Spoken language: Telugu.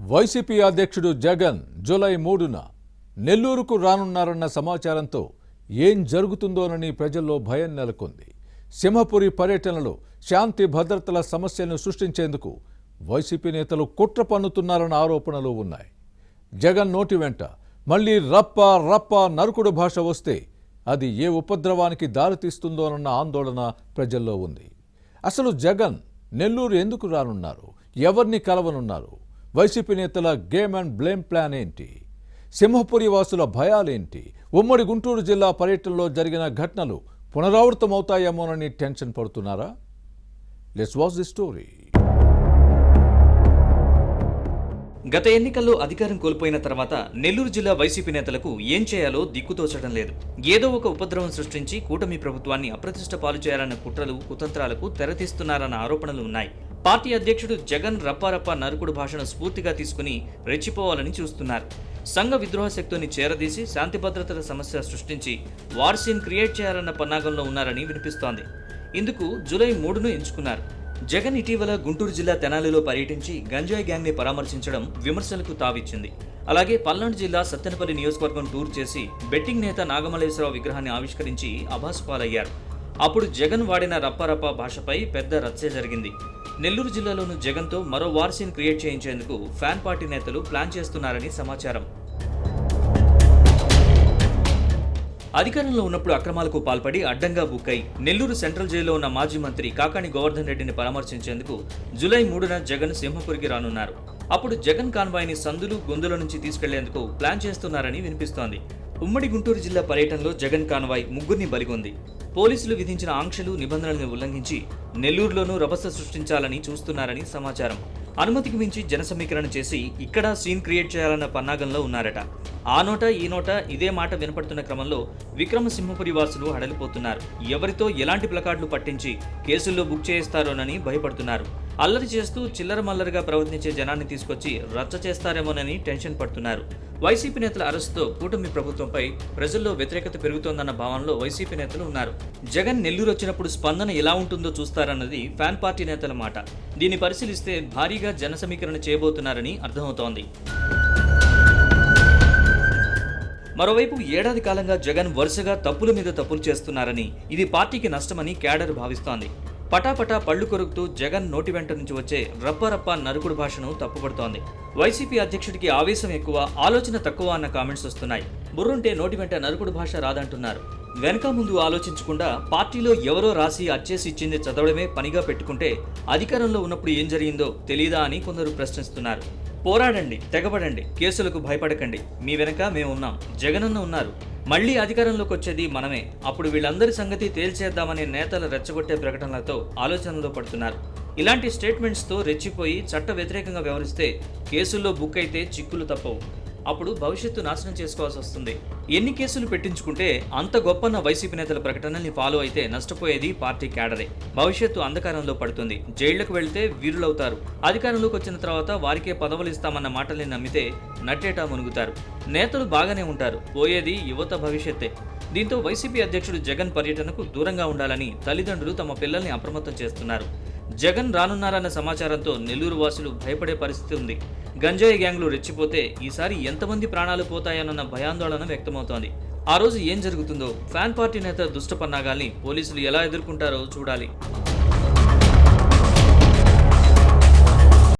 వైసీపీ అధ్యక్షుడు జగన్ జూలై 3న నెల్లూరుకు రానున్నారన్న సమాచారంతో ఏం జరుగుతుందోనని ప్రజల్లో భయం నెలకొంది. సింహపురి పర్యటనలో శాంతి భద్రతల సమస్యలను సృష్టించేందుకు వైసీపీ నేతలు కుట్ర పన్నుతున్నారన్న ఆరోపణలు ఉన్నాయి. జగన్ నోటి వెంట మళ్లీ రప్ప రప్ప నరుకుడు భాష వస్తే అది ఏ ఉపద్రవానికి దారితీస్తుందోనన్న ఆందోళన ప్రజల్లో ఉంది. అసలు జగన్ నెల్లూరు ఎందుకు రానున్నారు? ఎవరిని కలవనున్నారు? వైసీపీ నేతల గేమ్ అండ్ బ్లేమ్ ప్లాన్ ఏంటి? సింహపురి వాసుల భయాలేంటి? ఉమ్మడి గుంటూరు జిల్లా పర్యటనలో జరిగిన ఘటనలు పునరావృతమవుతాయేమోనని టెన్షన్ పడుతున్నారా? Let's watch the story. గత ఎన్నికల్లో అధికారం కోల్పోయిన తర్వాత నెల్లూరు జిల్లా వైసీపీ నేతలకు ఏం చేయాలో దిక్కుతోచడం లేదు. ఏదో ఒక ఉపద్రవం సృష్టించి కూటమి ప్రభుత్వాన్ని అప్రతిష్ట పాలు చేయాలన్న కుట్రలు కుతంత్రాలకు తెరతీస్తున్నారన్న ఆరోపణలు ఉన్నాయి. పార్టీ అధ్యక్షుడు జగన్ రప్పారప్ప నరుకుడు భాషను స్ఫూర్తిగా తీసుకుని రెచ్చిపోవాలని చూస్తున్నారు. సంఘ విద్రోహ శక్తుని చేరదీసి శాంతి భద్రతల సమస్య సృష్టించి వార్ సీన్ క్రియేట్ చేయాలన్న పన్నాగంలో ఉన్నారని వినిపిస్తోంది. ఇందుకు జూలై 3ను ఎంచుకున్నారు. జగన్ ఇటీవల గుంటూరు జిల్లా తెనాలిలో పర్యటించి గంజాయి గ్యాంగ్ ని పరామర్శించడం విమర్శలకు తావిచ్చింది. అలాగే పల్నాడు జిల్లా సత్తెనపల్లి నియోజకవర్గం టూర్ చేసి బెట్టింగ్ నేత నాగమల్లేశ్వరరావు విగ్రహాన్ని ఆవిష్కరించి అభాసుపాలయ్యారు. అప్పుడు జగన్ వాడిన రప్పారప్ప భాషపై పెద్ద రచ్చ జరిగింది. నెల్లూరు జిల్లాలోనూ జగన్తో మరో వార్ సీన్ క్రియేట్ చేయించేందుకు ఫ్యాన్ పార్టీ నేతలు ప్లాన్ చేస్తున్నారని సమాచారం. అధికారంలో ఉన్నప్పుడు అక్రమాలకు పాల్పడి అడ్డంగా బుక్కై నెల్లూరు సెంట్రల్ జైల్లో ఉన్న మాజీ మంత్రి కాకాణి గోవర్ధన్ రెడ్డిని పరామర్శించేందుకు జూలై 3న జగన్ సింహపురికి రానున్నారు. అప్పుడు జగన్ కాన్వాయ్ని సందులు గొంతుల నుంచి తీసుకెళ్లేందుకు ప్లాన్ చేస్తున్నారని వినిపిస్తోంది. ఉమ్మడి గుంటూరు జిల్లా పర్యటనలో జగన్ కాన్వాయ్ ముగ్గురిని బలిగొంది. పోలీసులు విధించిన ఆంక్షలు నిబంధనలను ఉల్లంఘించి నెల్లూరులోనూ రభస సృష్టించాలని చూస్తున్నారని సమాచారం. అనుమతికి మించి జన సమీకరణ చేసి ఇక్కడ సీన్ క్రియేట్ చేయాలన్న పన్నాగంలో ఉన్నారట. ఆ నోట ఈ నోట ఇదే మాట వినపడుతున్న క్రమంలో విక్రమసింహపురి వాసులు హడలిపోతున్నారు. ఎవరితో ఎలాంటి ప్లకార్డులు పట్టించి కేసుల్లో బుక్ చేయిస్తారోనని భయపడుతున్నారు. అల్లరి చేస్తూ చిల్లర మల్లరిగా ప్రవర్తించే జనాన్ని తీసుకొచ్చి రచ్చ చేస్తారేమోనని టెన్షన్ పడుతున్నారు. వైసీపీ నేతల అరెస్టుతో కూటమి ప్రభుత్వంపై ప్రజల్లో వ్యతిరేకత పెరుగుతోందన్న భావనలో వైసీపీ నేతలు ఉన్నారు. జగన్ నెల్లూరు వచ్చినప్పుడు స్పందన ఎలా ఉంటుందో చూస్తారన్నది ఫ్యాన్ పార్టీ నేతల మాట. దీన్ని పరిశీలిస్తే భారీగా జన సమీకరణ చేయబోతున్నారని అర్థమవుతోంది. మరోవైపు ఏడాది కాలంగా జగన్ వరుసగా తప్పుల మీద తప్పులు చేస్తున్నారని, ఇది పార్టీకి నష్టమని క్యాడర్ భావిస్తోంది. పటాపటా పళ్లు కొరుకుతూ జగన్ నోటి వెంట నుంచి వచ్చే రప్పరప్ప నరుకుడు భాషను తప్పుపడుతోంది. వైసీపీ అధ్యక్షుడికి ఆవేశం ఎక్కువ, ఆలోచన తక్కువ అన్న కామెంట్స్ వస్తున్నాయి. బుర్రుంటే నోటి వెంట నరుకుడు భాష రాదంటున్నారు. వెనక ముందు ఆలోచించకుండా పార్టీలో ఎవరో రాసి అచ్చేసి ఇచ్చింది చదవడమే పనిగా పెట్టుకుంటే అధికారంలో ఉన్నప్పుడు ఏం జరిగిందో తెలీదా అని కొందరు ప్రశ్నిస్తున్నారు. పోరాడండి, తెగబడండి, కేసులకు భయపడకండి, మీ వెనక మేమున్నాం, జగనన్న ఉన్నారు, మళ్లీ అధికారంలోకి వచ్చేది మనమే, అప్పుడు వీళ్ళందరి సంగతి తేల్చేద్దామనే నేతల రెచ్చగొట్టే ప్రకటనలతో ఆలోచనలో పడుతున్నారు. ఇలాంటి స్టేట్మెంట్స్తో రెచ్చిపోయి చట్ట వ్యతిరేకంగా వ్యవహరిస్తే కేసుల్లో బుక్ అయితే చిక్కులు తప్పవు. అప్పుడు భవిష్యత్తు నాశనం చేసుకోవాల్సి వస్తుంది. ఎన్ని కేసులు పెట్టించుకుంటే అంత గొప్పన్న వైసీపీ నేతల ప్రకటనల్ని ఫాలో అయితే నష్టపోయేది పార్టీ క్యాడరే. భవిష్యత్తు అంధకారంలో పడుతుంది. జైళ్లకు వెళ్తే వీరులవుతారు. అధికారంలోకి వచ్చిన తర్వాత వారికే పదవులు ఇస్తామన్న మాటల్ని నమ్మితే నట్టేటా మునుగుతారు. నేతలు బాగానే ఉంటారు, పోయేది యువత భవిష్యత్తే. దీంతో వైసీపీ అధ్యక్షుడు జగన్ పర్యటనకు దూరంగా ఉండాలని తల్లిదండ్రులు తమ పిల్లల్ని అప్రమత్తం చేస్తున్నారు. జగన్ రానున్నారన్న సమాచారంతో నెల్లూరు వాసులు భయపడే పరిస్థితి ఉంది. గంజాయి గ్యాంగ్లు రెచ్చిపోతే ఈసారి ఎంతమంది ప్రాణాలు పోతాయన్న భయాందోళన వ్యక్తమవుతోంది. ఆ రోజు ఏం జరుగుతుందో, ఫ్యాన్ పార్టీ నేత దుష్ట పన్నాగాల్ని పోలీసులు ఎలా ఎదుర్కొంటారో చూడాలి.